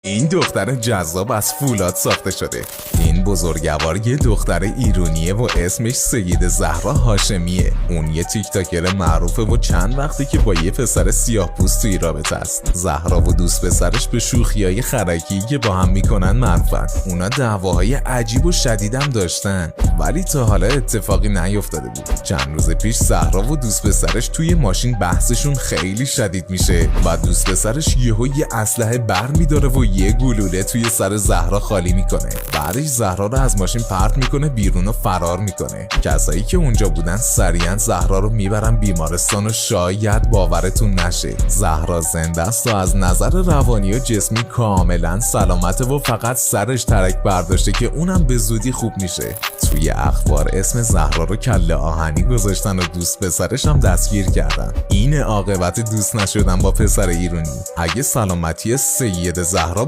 این دختر جذاب از فولاد ساخته شده. این بزرگوار یه دختر ایرانیه و اسمش سید زهرا هاشمیه. اون یه تیک تاکر معروفه و چند وقتی که با یه پسر سیاه پوست توی رابطه است. زهرا و دوست پسرش به شوخیای خرکی که با هم میکنن معروفن. اونا دعواهای عجیب و شدیدم داشتن، ولی تا حالا اتفاقی نیفتاده بود. چند روز پیش زهرا و دوست پسرش توی ماشین بحثشون خیلی شدید میشه و دوست پسرش یهو یه اسلحه برمیداره و یه گلوله توی سر زهرا خالی میکنه. بعدش زهرا رو از ماشین پرت میکنه بیرون و فرار میکنه. کسایی که اونجا بودن سریعا زهرا رو میبرن بیمارستان و شاید باورتون نشه زهرا زنده است و از نظر روانی و جسمی کاملا سلامته و فقط سرش ترک برداشته که اونم به زودی خوب میشه. توی اخبار اسم زهرا رو کله آهنی گذاشتن و دوست پسرش هم دستگیر کردن. این عاقبت دوست نشدن با پسر ایرانی. اگه سلامتی سید زهرا